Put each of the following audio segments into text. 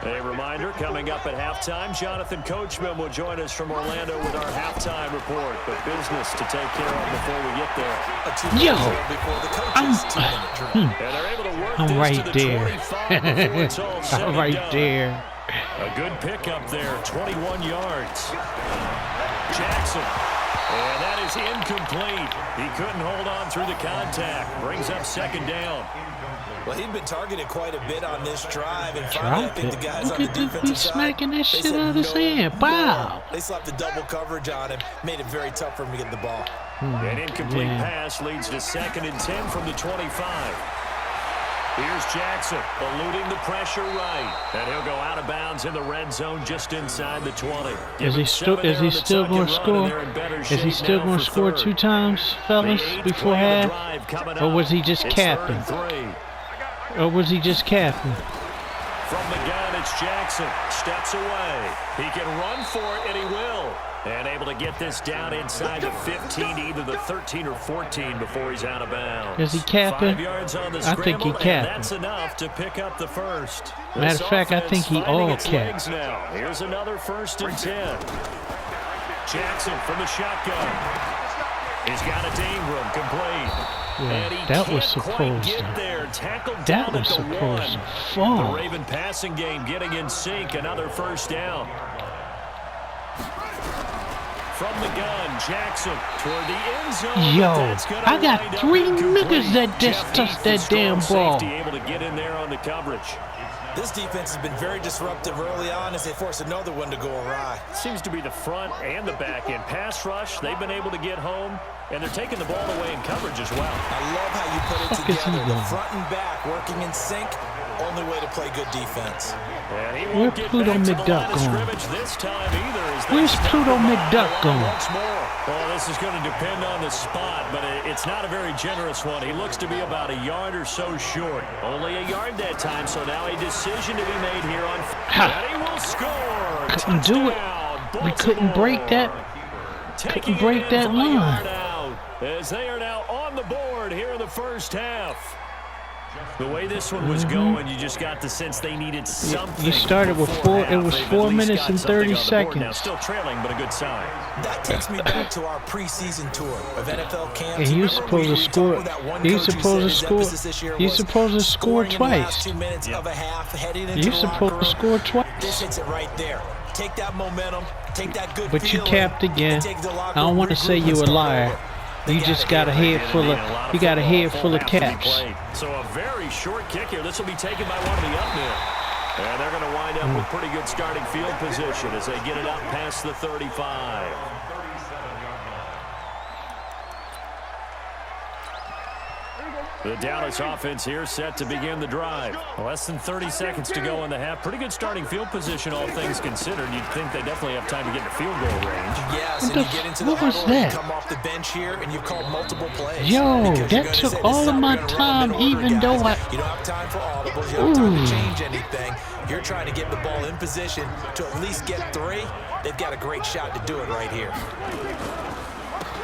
A reminder, coming up at halftime, Jonathan Coachman will join us from Orlando with our halftime report. But business to take care of before we get there. Yo, I'm right there. I'm right there. A good pickup there, 21 yards. Jackson. And that is incomplete. He couldn't hold on through the contact. Brings up second down. Well, he'd been targeted quite a bit on this drive, and finally, I think the guys Look on the at defensive side, smacking that shit out of his hand. Wow. They slapped the double coverage on him, made it very tough for him to get the ball. An incomplete pass leads to 2nd and 10 from the 25. Here's Jackson, eluding the pressure right. And he'll go out of bounds in the red zone just inside the 20. Is he still going to score? Is he still going to score 2 times, fellas, before half? Or was he just capping? Or was he just capping? From the gun, it's Jackson. Steps away. He can run for it, and he will. And able to get this down inside the 15, either the 13 or 14 before he's out of bounds. Is he capping? 5 yards on the I think he capping. That's enough to pick up the first. Matter of fact, I think he all capped. Now. Here's another 1st and 10. Jackson from the shotgun. He's got a Ingram complete. Yeah, that was supposed to. That was supposed to fall. The Raven passing game getting in sync. Another 1st down. From the gun, Jackson toward the end zone. Yo, I got 3 niggas that just touched that damn ball. Able to get in there on the coverage. This defense has been very disruptive early on as they force another one to go awry. Seems to be the front and the back end. Pass rush, they've been able to get home, and they're taking the ball away in coverage as well. I love how you put it together. The front and back working in sync. Only way to play good defense. Where Pluto McDuck going? Where's Pluto McDuck going? Well, this is going to depend on the spot, but it's not a very generous one. He looks to be about a yard or so short. Only a yard that time, so now a decision to be made here on. And he will score. Couldn't do it. We couldn't break that. Couldn't break that line. As they are now on the board here in the first half. The way this one was going, you just got the sense they needed something. You started with 4. It was 4 minutes and 30 seconds. Now still trailing, but a good sign. That takes me back to our preseason tour of NFL camps. And you're supposed to score. You're supposed to score. You're supposed to score twice. You're supposed to score twice. This hits it right there. Take that momentum. Take that good. But you capped again. I don't want to say you're a liar. You just got a head full of caps. So a very short kick here. This will be taken by one of the up men. And they're going to wind up with pretty good starting field position as they get it up past the 35. The Dallas offense here set to begin the drive. Less than 30 seconds to go in the half. Pretty good starting field position, all things considered. You'd think they definitely have time to get in the field goal range. Yes, and you get into the huddle, you come off the bench here, and you've called multiple plays. Yo, that took all of my time, even though I... You don't have time for audibles. You don't have time to change anything. You're trying to get the ball in position to at least get 3. They've got a great shot to do it right here.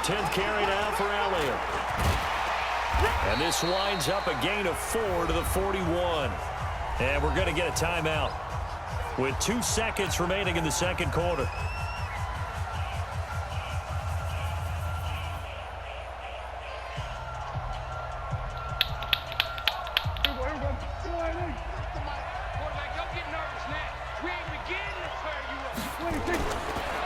10th carry now for Elliott. And this winds up a gain of 4 to the 41. And we're going to get a timeout with 2 seconds remaining in the second quarter.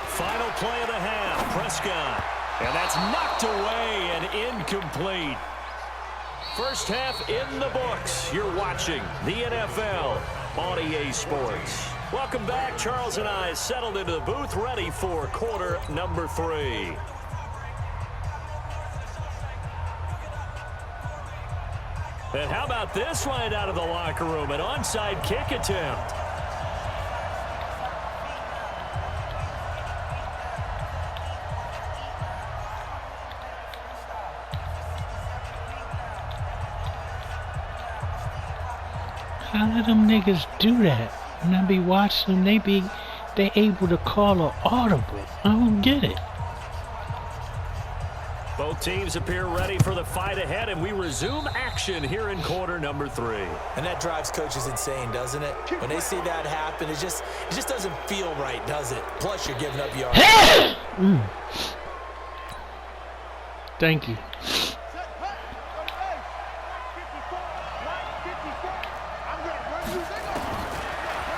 Final play of the half, Prescott. And that's knocked away and incomplete. First half in the books. You're watching the NFL on EA Sports. Welcome back. Charles and I settled into the booth, ready for quarter number 3. And how about this right out of the locker room? An onside kick attempt. How do them niggas do that? When I be watching them, they able to call an audible. I don't get it. Both teams appear ready for the fight ahead, and we resume action here in quarter number 3. And that drives coaches insane, doesn't it? When they see that happen, it just doesn't feel right, does it? Plus, you're giving up yards. Thank you.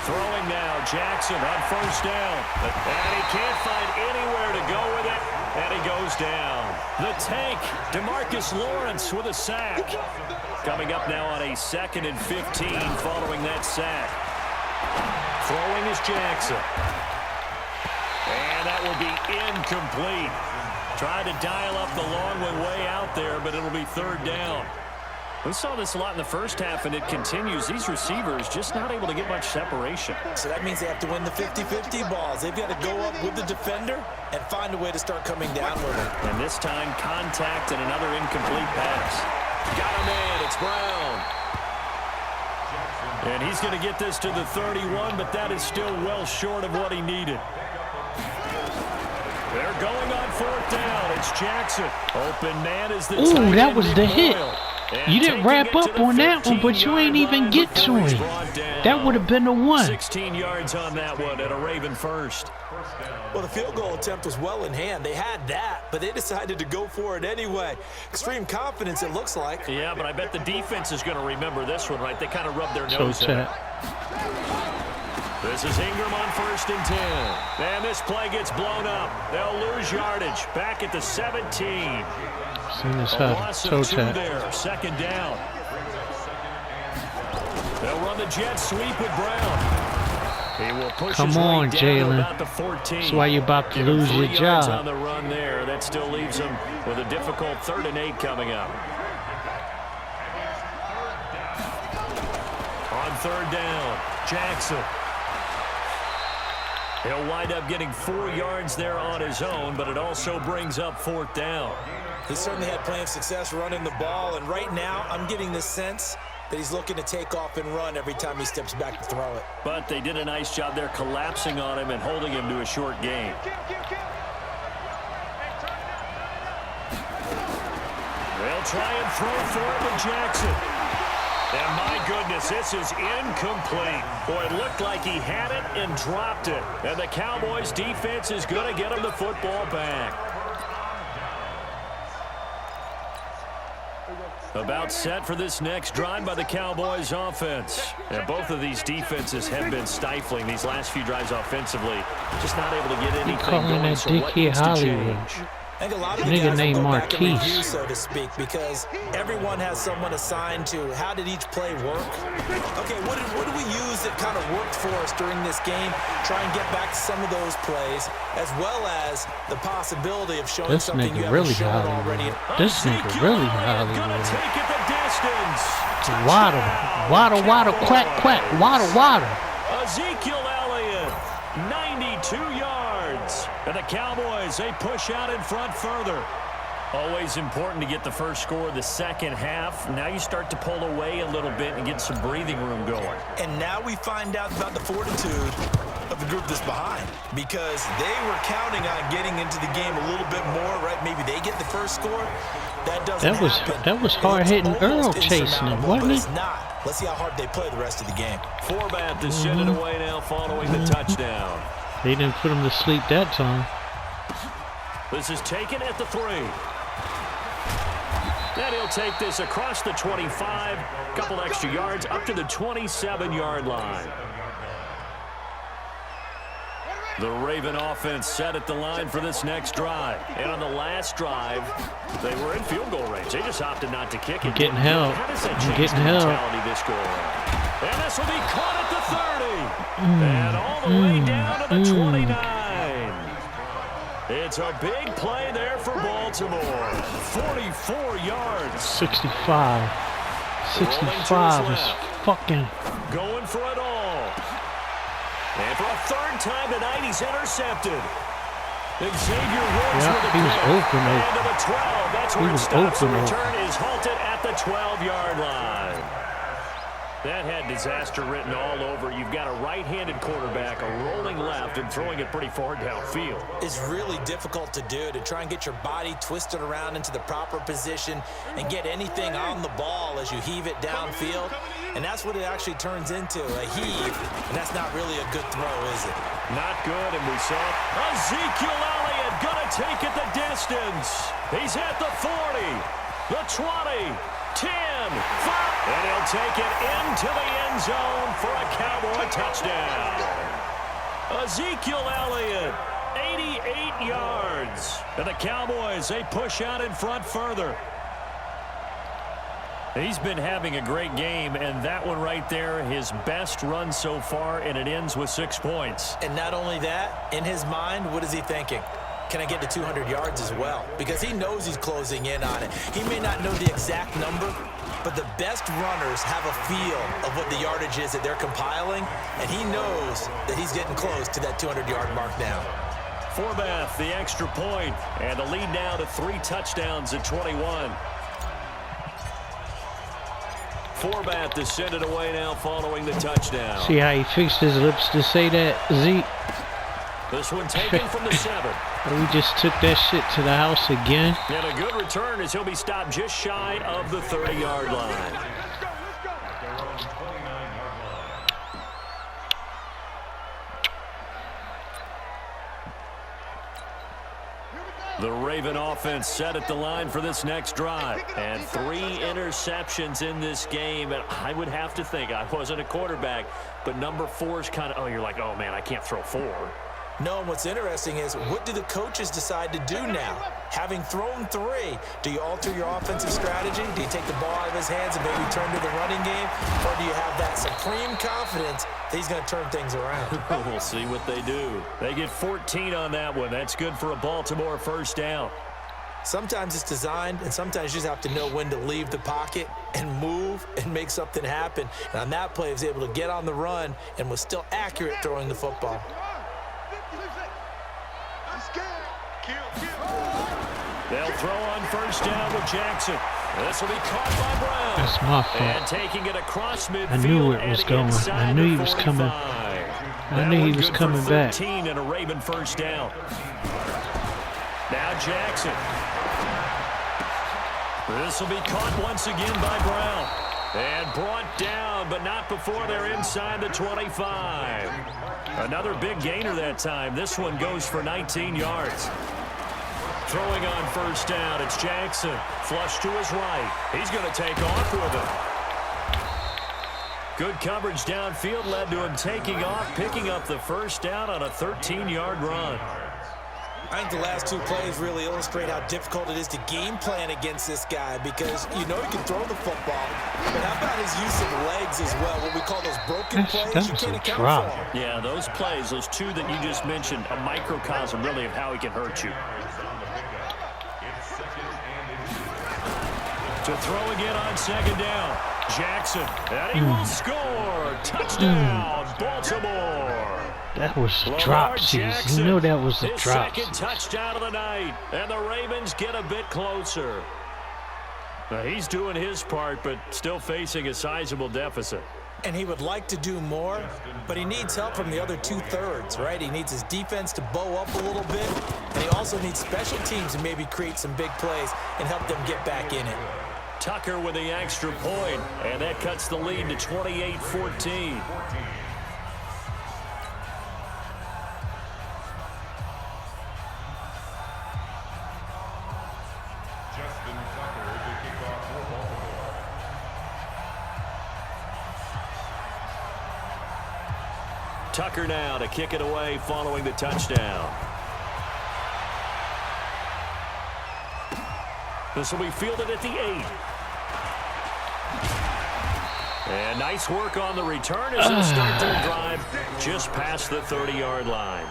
Throwing now, Jackson on first down. And he can't find anywhere to go with it, and he goes down. The tank, DeMarcus Lawrence with a sack. Coming up now on a 2nd and 15 following that sack. Throwing is Jackson. And that will be incomplete. Tried to dial up the long one way out there, but it'll be 3rd down. We saw this a lot in the first half, and it continues. These receivers just not able to get much separation. So that means they have to win the 50-50 balls. They've got to go up with the defender and find a way to start coming down with it. And this time, contact and another incomplete pass. Got a man. It's Brown. And he's going to get this to the 31, but that is still well short of what he needed. They're going on 4th down. It's Jackson. Open man is the Ooh, that was the hit. You didn't wrap up on that one, but you ain't even get to him. That would have been the one. 16 yards on that one at a Raven first. Well, the field goal attempt was well in hand. They had that, but they decided to go for it anyway. Extreme confidence, it looks like. Yeah, but I bet the defense is going to remember this one, right? They kind of rubbed their nose in it. This is Ingram on 1st and 10. And this play gets blown up. They'll lose yardage. Back at the 17. Seen this toe tap there. 2nd down. They'll run the jet sweep with Brown. He will push Come on, Jalen. That's why you're about to lose your job. On the run there. That still leaves him with a difficult 3rd and 8 coming up. On 3rd down, Jackson. He'll wind up getting 4 yards there on his own, but it also brings up 4th down. He certainly had plenty of success running the ball, and right now I'm getting the sense that he's looking to take off and run every time he steps back to throw it. But they did a nice job there collapsing on him and holding him to a short gain. They'll try and throw for it with Jackson. And my goodness, this is incomplete. Boy, it looked like he had it and dropped it. And the Cowboys defense is going to get him the football back. About set for this next drive by the Cowboys offense. And both of these defenses have been stifling these last few drives offensively. Just not able to get anything going. So what needs to change? I think a lot of the guys named will go back and Marquise, review, so to speak, because everyone has someone assigned to how did each play work. Okay, what did we use that kind of worked for us during this game? Try and get back to some of those plays, as well as the possibility of showing something you haven't shown already. This nigga really Hollywood. Gonna take it the distance. Waddle, quack, waddle. Ezekiel Elliott, 92 yards. And the Cowboys, they push out in front further. Always important to get the first score of the second half. Now you start to pull away a little bit and get some breathing room going. And now we find out about the fortitude of the group that's behind, because they were counting on getting into the game a little bit more, right? Maybe they get the first score. That doesn't happen. That was hard-hitting Earl chasing him, wasn't it? It's not. Let's see how hard they play the rest of the game. Forbat to send it away now following the touchdown. They didn't put him to sleep that time. This is taken at the 3. Then he'll take this across the 25, couple extra yards up to the 27-yard line. The Raven offense set at the line for this next drive. And on the last drive, they were in field goal range. They just opted not to kick it. Getting held. How does that change the mentality this go around? And this will be caught at the 30. And all the way down to the 29. It's a big play there for Baltimore. 44 yards. 65. 65 is fucking... Going for it all. And for a 3rd time tonight, he's intercepted. Xavier Woods with the he was open. And to the 12. That's where he it was stops. open. The return is halted at the 12-yard line. That had disaster written all over. You've got a right-handed quarterback, a rolling left, and throwing it pretty far downfield. It's really difficult to do, to try and get your body twisted around into the proper position and get anything on the ball as you heave it downfield. And that's what it actually turns into, a heave. And that's not really a good throw, is it? Not good, and we saw Ezekiel Elliott going to take it the distance. He's at the 40, the 20, 10, 5, and he'll take it into the end zone for a Cowboy touchdown. Ezekiel Elliott, 88 yards. And the Cowboys, they push out in front further. He's been having a great game, and that one right there, his best run so far, and it ends with 6 points. And not only that, in his mind, what is he thinking? Can I get to 200 yards as well? Because he knows he's closing in on it. He may not know the exact number, but the best runners have a feel of what the yardage is that they're compiling, and he knows that he's getting close to that 200-yard mark now. Forbath, the extra point, and the lead now to 3 touchdowns at 21. Forbath to send it away now following the touchdown. See how he fixed his lips to say that, Zeke? This one taken from the 7. We just took that shit to the house again. And a good return as he'll be stopped just shy of the 30-yard line. The Raven offense set at the line for this next drive. And 3 interceptions in this game. And I would have to think, I wasn't a quarterback, but number 4 is kind of, oh, you're like, oh, man, I can't throw 4. No, and what's interesting is, what do the coaches decide to do now? Having thrown 3, do you alter your offensive strategy? Do you take the ball out of his hands and maybe turn to the running game? Or do you have that supreme confidence that he's going to turn things around? We'll see what they do. They get 14 on that one. That's good for a Baltimore first down. Sometimes it's designed, and sometimes you just have to know when to leave the pocket and move and make something happen. And on that play, he was able to get on the run and was still accurate throwing the football. They'll throw on first down with Jackson. This will be caught by Brown. That's my fault. And taking it across midfield. I knew it was going. I knew he was coming. I knew he was coming back. 13 and a Raven first down. Now Jackson. This will be caught once again by Brown. And brought down, but not before they're inside the 25. Another big gainer that time. This one goes for 19 yards. Throwing on first down, it's Jackson. Flush to his right. He's going to take off with it. Good coverage downfield led to him taking off, picking up the first down on a 13-yard run. I think the last 2 plays really illustrate how difficult it is to game plan against this guy, because you know he can throw the football, but how about his use of legs as well, what we call those broken plays? You can't account for them. Yeah, those plays, those 2 that you just mentioned, a microcosm really of how he can hurt you. To throw again on second down, Jackson, and he will score. Touchdown, Baltimore. That was a drop, Jackson. You know that was a drop. Second touchdown of the night, and the Ravens get a bit closer. Now, he's doing his part, but still facing a sizable deficit. And he would like to do more, but he needs help from the other 2/3, right? He needs his defense to bow up a little bit, and he also needs special teams to maybe create some big plays and help them get back in it. Tucker with the extra point, and that cuts the lead to 28-14. Tucker now to kick it away following the touchdown. This will be fielded at the 8. And nice work on the return as they start their drive just past the 30-yard line.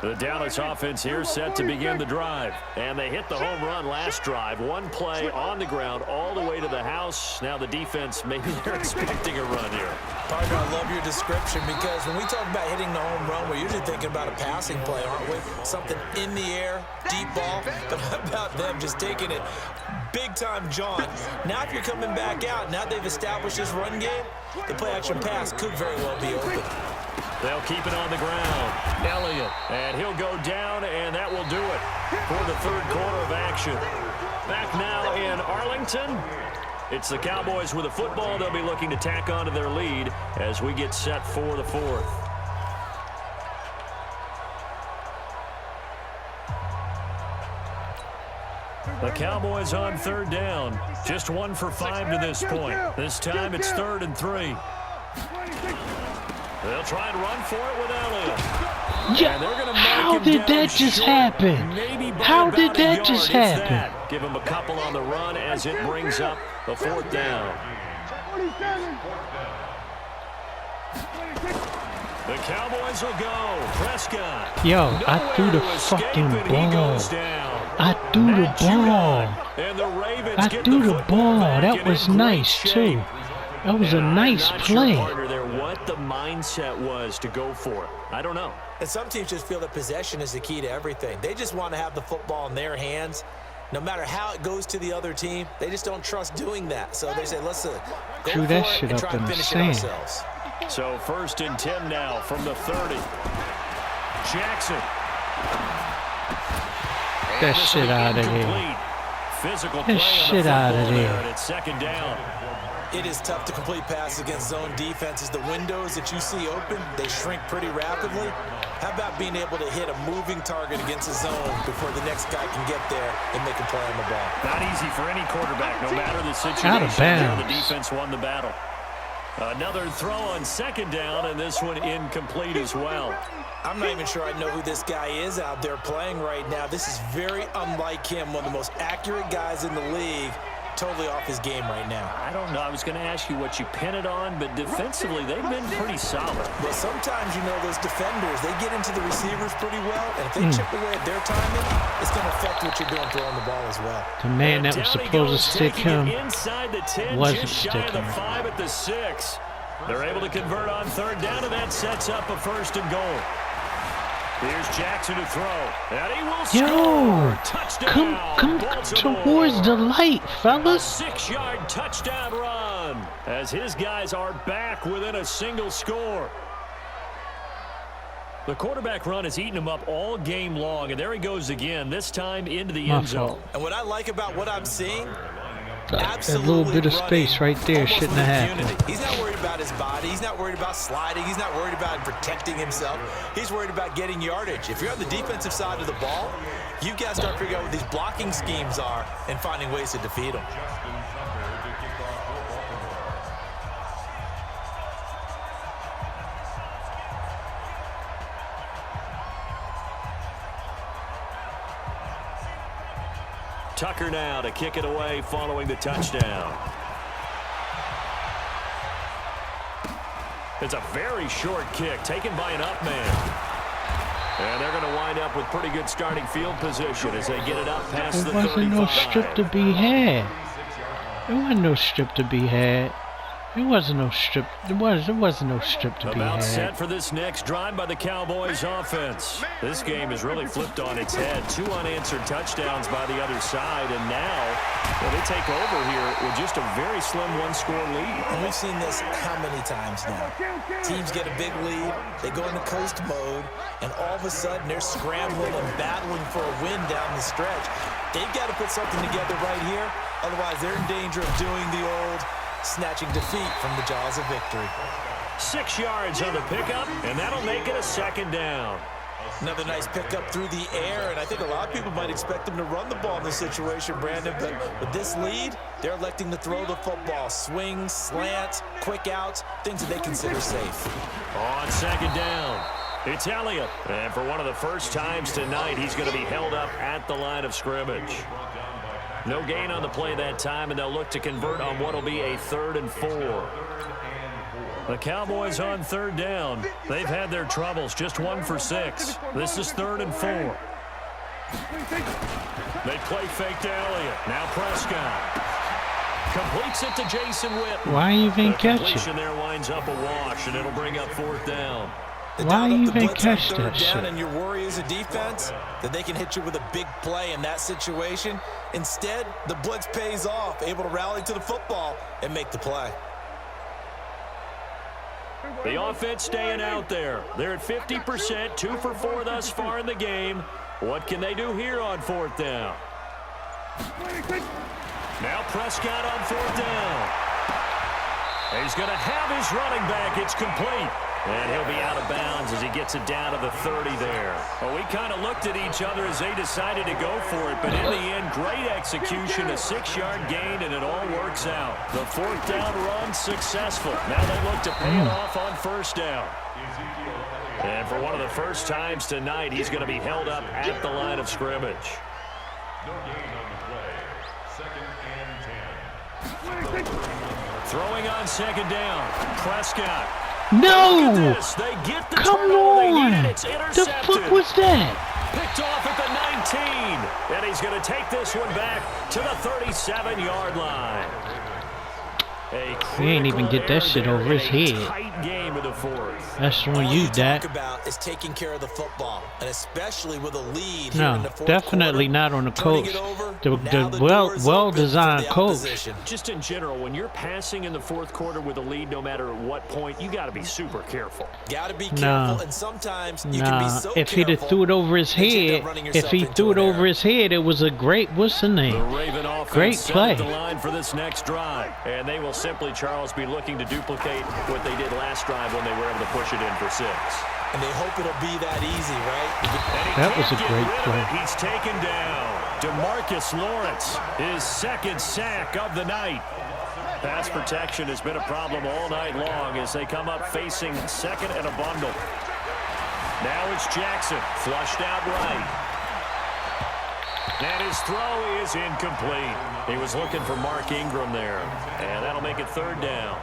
The Dallas offense here set to begin the drive. And they hit the home run last drive. One play on the ground all the way to the house. Now the defense, maybe they're expecting a run here. Partner, I love your description because when we talk about hitting the home run, we're usually thinking about a passing play, aren't we? Something in the air, deep ball. But how about them just taking it big-time jaunt? Now if you're coming back out, now they've established this run game, the play-action pass could very well be open. They'll keep it on the ground. Elliott. And he'll go down, and that will do it for the third quarter of action. Back now in Arlington. It's the Cowboys with a football. They'll be looking to tack on to their lead as we get set for the fourth. The Cowboys on third down. Just 1 for 5 to this point. This time it's 3rd and 3. They'll try and run for it with Elliott. Yeah, how did that just happen? How did that just happen? Give him a couple on the run as it brings up the 4th down. The Cowboys will go. Prescott. Yo, I threw the fucking ball. I threw the ball. I threw the ball. That was nice, too. That was a nice play. What the mindset was to go for it. I don't know. And some teams just feel that possession is the key to everything. They just want to have the football in their hands. No matter how it goes to the other team, they just don't trust doing that. So they say, let's go for that it shit and up try in and the finish it sand. ourselves. So 1st and 10 now from the 30. Jackson. That shit out of here. Physical That shit out of there. And it's 2nd down. It is tough to complete passes against zone defenses. The windows that you see open, they shrink pretty rapidly. How about being able to hit a moving target against a zone before the next guy can get there and make a play on the ball? Not easy for any quarterback, no matter the situation. Out of bounds. The defense won the battle. Another throw on 2nd down, and this one incomplete as well. I'm not even sure I know who this guy is out there playing right now. This is very unlike him, one of the most accurate guys in the league. Totally off his game right now. I don't know. I was going to ask you what you pin it on, but defensively, they've been pretty solid. Well, sometimes, you know, those defenders, they get into the receivers pretty well, and if they chip away at their timing, it's going to affect what you're doing throwing the ball as well. The man that was supposed to stick him wasn't sticking him. 5 at the 6. They're able to convert on 3rd down, and that sets up a 1st and goal. Here's Jackson to throw, and he will score. Touchdown, come towards the light, fellas. A 6-yard touchdown run as his guys are back within a single score. The quarterback run has eaten him up all game long, and there he goes again, this time into the end zone. And what I like about what I'm seeing, that little bit of space right there shouldn't have happened. He's not worried about his body. He's not worried about sliding. He's not worried about protecting himself. He's worried about getting yardage. If you're on the defensive side of the ball, you've got to start figuring out what these blocking schemes are and finding ways to defeat them. Tucker now to kick it away following the touchdown. It's a very short kick taken by an up man. And they're going to wind up with pretty good starting field position as they get it up past the 35. There wasn't no strip to be had. There wasn't no strip to be had. There wasn't no strip. There wasn't no strip to be had. About set for this next drive by the Cowboys offense. This game is really flipped on its head. 2 unanswered touchdowns by the other side, and now they take over here with just a very slim 1-score lead. And we've seen this how many times now? Teams get a big lead, they go into coast mode, and all of a sudden they're scrambling and battling for a win down the stretch. They've got to put something together right here, otherwise they're in danger of doing the old snatching defeat from the jaws of victory. 6 yards on the pickup, and that'll make it a 2nd down. Another nice pickup through the air, and I think a lot of people might expect them to run the ball in this situation, Brandon, but with this lead, they're electing to throw the football. Swings, slants, quick outs, things that they consider safe. On 2nd down, it's Elliott. And for one of the first times tonight, he's going to be held up at the line of scrimmage. No gain on the play that time, and they'll look to convert on what will be a 3rd and 4. The Cowboys on third down. They've had their troubles, just 1 for 6. This is 3rd and 4. They play fake to Elliott. Now Prescott. Completes it to Jason Witten. Why even catch it? Completion there winds up a wash, and it'll bring up 4th down. Why even catch that shit? And your worry as a defense that they can hit you with a big play in that situation. Instead, the blitz pays off, able to rally to the football and make the play. The offense staying out there. They're at 50%, 2 for 4 thus far in the game. What can they do here on 4th down? Now Prescott on 4th down. He's going to have his running back. It's complete. And he'll be out of bounds as he gets it down to the 30 there. Well, we kind of looked at each other as they decided to go for it. But in the end, great execution, a 6-yard gain, and it all works out. The 4th down run successful. Now they look to pay it off on 1st down. And for one of the first times tonight, he's going to be held up at the line of scrimmage. Throwing on 2nd down. Prescott. No! They get the Come on! It's The fuck was that? Picked off at the 19. And he's going to take this one back to the 37-yard line. He ain't even get that shit over his head. Tight game of the 4th. That's on you, Dak. Talk about is taking care of the football, and especially with a lead. No, definitely not on the coach. The well-designed coach. Just in general, when you're passing in the 4th quarter with a lead, no matter at what point, you got to be super careful. Got to be careful, and sometimes you can be so if he'd have threw it over his head, it was a great. What's the name? The Raven offense great play. The line for this next drive, and they will simply, Charles, be looking to duplicate what they did last drive when they were able to push it in for 6. And they hope it'll be that easy, right? That was a great play. He's taken down. DeMarcus Lawrence, his 2nd sack of the night. Pass protection has been a problem all night long as they come up facing 2nd and a bundle. Now it's Jackson, flushed out right. And his throw is incomplete. He was looking for Mark Ingram there, and that'll make it 3rd down.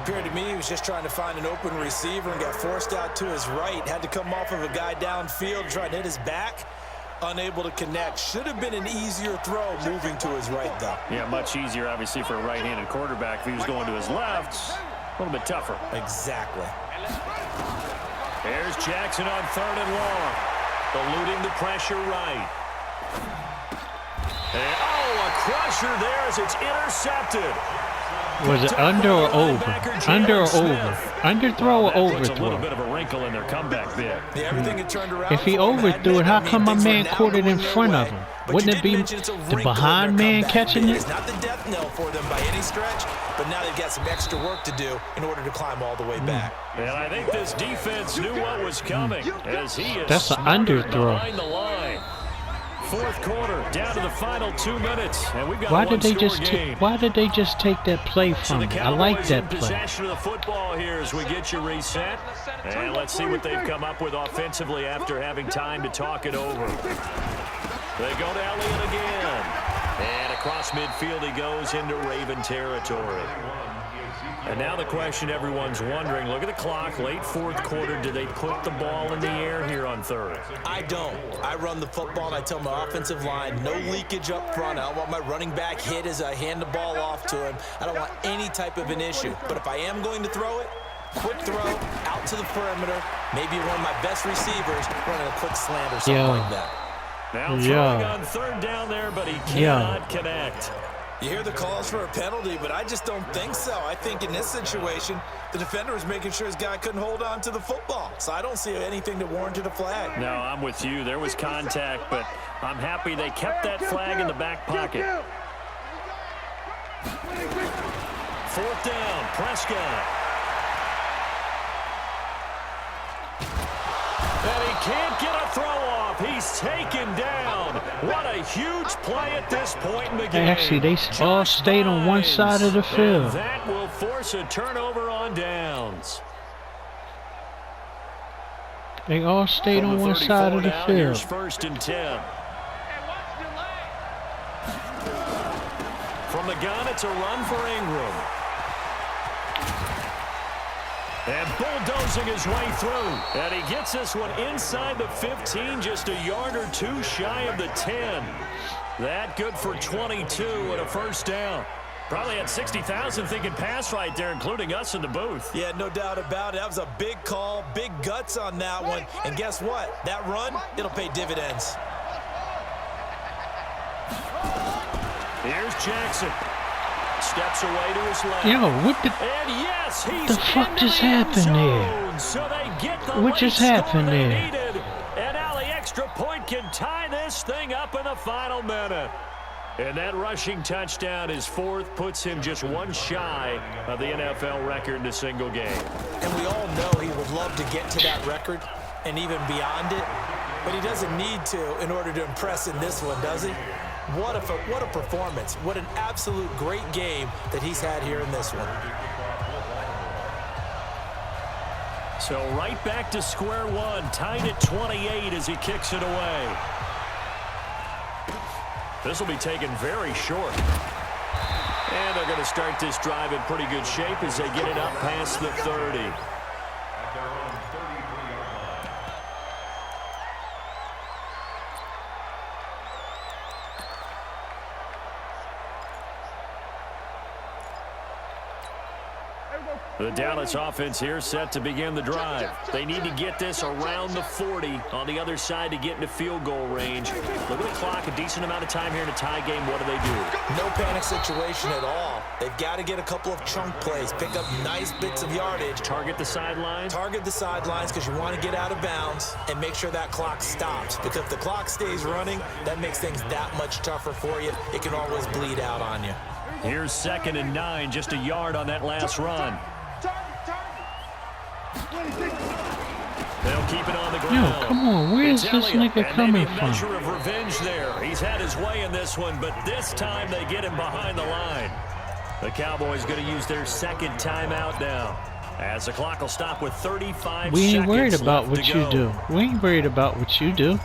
Appeared to me he was just trying to find an open receiver and got forced out to his right. Had to come off of a guy downfield, trying to hit his back. Unable to connect. Should have been an easier throw moving to his right, though. Yeah, much easier, obviously, for a right-handed quarterback. If he was going to his left, a little bit tougher. Exactly. There's Jackson on 3rd and long. Eluding the pressure right. And, a crusher there as it's intercepted. Was it under or over? Under or over? Underthrow or overthrow? A little bit overthrow? of a wrinkle in their comeback bid. Yeah, everything had turned around. If he overthrew it, how come my man caught it in front of him? Wouldn't it be the behind man catching it? It's not the death knell for them by any stretch, but now they've got some extra work to do in order to climb all the way back. And I think this defense knew what was coming as he is That's an underthrow. behind the line. 4th quarter, down to the final 2 minutes, and we've got Why a did they one-score just take that play from me? I like that play. Possession of the football here as we get you reset. And let's see what they've come up with offensively after having time to talk it over. They go to Elliott again. And across midfield he goes into Raven territory. And now the question everyone's wondering, look at the clock, late 4th quarter, do they put the ball in the air here on 3rd? I don't. I run the football and I tell my offensive line, no leakage up front. I don't want my running back hit as I hand the ball off to him. I don't want any type of an issue. But if I am going to throw it, quick throw, out to the perimeter, maybe one of my best receivers running a quick slant or something like that. Now throwing on 3rd down there, but he cannot connect. You hear the calls for a penalty, but I just don't think so. I think in this situation, the defender was making sure his guy couldn't hold on to the football. So I don't see anything that warranted a flag. No, I'm with you. There was contact, but I'm happy they kept that flag in the back pocket. 4th down, Prescott. And he can't get a throw off. He's taken down. What a huge play at this point in the game. Actually, they all stayed on one side of the field. And that will force a turnover on downs. They all stayed on one side of the field. 1st and 10. From the gun, it's a run for Ingram. And bulldozing his way through. And he gets this one inside the 15, just a yard or two shy of the 10. That good for 22 and a first down. Probably had 60,000 thinking pass right there, including us in the booth. Yeah, no doubt about it. That was a big call, big guts on that one. And guess what? That run, it'll pay dividends. Here's Jackson. Steps away to his left. Yo, what the? And yes, he's The fuck just happened there? So they get the What just happened there? Needed. And now the extra point can tie this thing up in the final minute. And that rushing touchdown, his fourth, puts him just one shy of the NFL record in a single game. And we all know he would love to get to that record and even beyond it, but he doesn't need to in order to impress in this one, does he? What a performance. What an absolute great game that he's had here in this one. So right back to square one, tied at 28 as he kicks it away. This will be taken very short. And they're going to start this drive in pretty good shape as they get it up past the 30. The Dallas offense here set to begin the drive. They need to get this around the 40 on the other side to get into field goal range. Look at the clock, a decent amount of time here in a tie game. What do they do? No panic situation at all. They've got to get a couple of chunk plays, pick up nice bits of yardage. Target the sidelines? Target the sidelines because you want to get out of bounds and make sure that clock stops. Because if the clock stays running, that makes things that much tougher for you. It can always bleed out on you. Here's 2nd and 9, just a yard on that last run. They'll keep it on the ground. Yo, come on, where's this nigga coming from? A measure of revenge there. He's had his way in this one, but this time they get him behind the line. The Cowboys going to use their second timeout now, as the clock will stop with 35 seconds. We ain't worried about what you do. We ain't worried about what you do.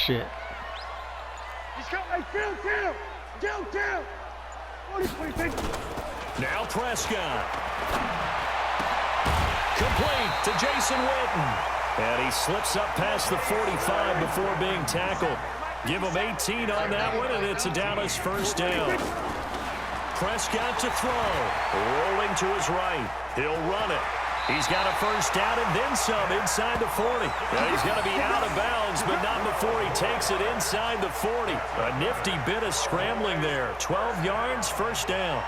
Shit. Now Prescott. Complete to Jason Witten. And he slips up past the 45 before being tackled. Give him 18 on that one, and it's a Dallas first down. Prescott to throw. Rolling to his right. He'll run it. He's got a first down and then some inside the 40. Now he's going to be out of bounds, but not before he takes it inside the 40. A nifty bit of scrambling there. 12 yards, first down.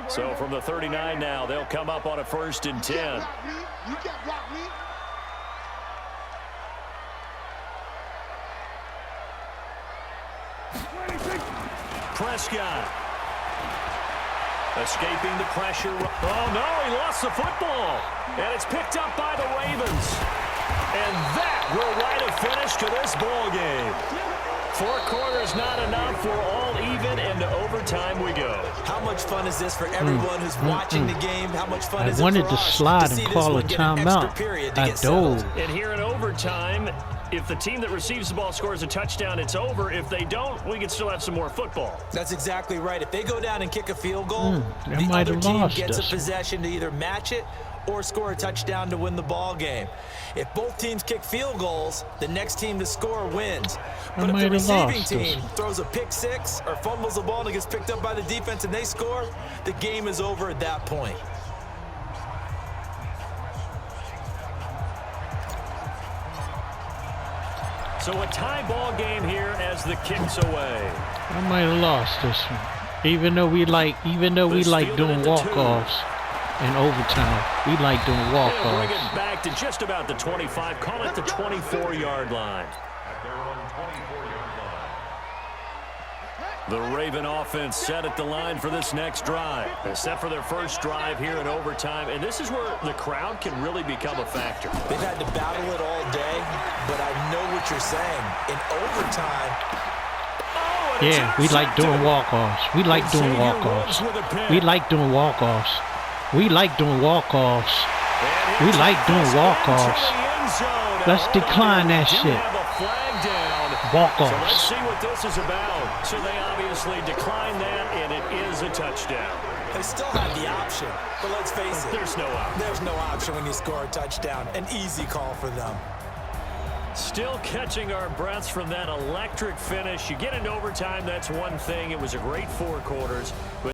So from the 39 now, they'll come up on a 1st and 10. Prescott. Escaping the pressure. Oh, no, he lost the football. And it's picked up by the Ravens. And that will write a finish to this ball game. 4 quarters not enough. We're all even, and to overtime we go. How much fun is this for everyone who's watching the game? How much fun is it for us? I wanted to slide and call a timeout. I dove. And here in overtime, if the team that receives the ball scores a touchdown, it's over. If they don't, we can still have some more football. That's exactly right. If they go down and kick a field goal, the might other have team lost gets us. a possession to either match it or score a touchdown to win the ball game. If both teams kick field goals, the next team to score wins. But if the receiving team throws a pick six or fumbles the ball and it gets picked up by the defense and they score, the game is over at that point. So a tie ball game here as the kick's away. I might have lost this one. Even though we like doing walk-offs in overtime. We like doing walk-offs. Bring it back to just about the 25. Call it the 24-yard line. The Raven offense set at the line for this next drive. They're set for their first drive here in overtime, and this is where the crowd can really become a factor. They've had to battle it all day, but I know what you're saying. In overtime, yeah, we like doing walk-offs. We like doing walk-offs. We like doing walk-offs. We like doing walk-offs. We like doing walk-offs. Let's decline that shit. Walk-offs. So let's see what this is about. So they obviously declined that, and it is a touchdown. They still have the option, but let's face it. There's no option. There's no option when you score a touchdown. An easy call for them. Still catching our breaths from that electric finish. You get into overtime, that's one thing. It was a great 4 quarters. But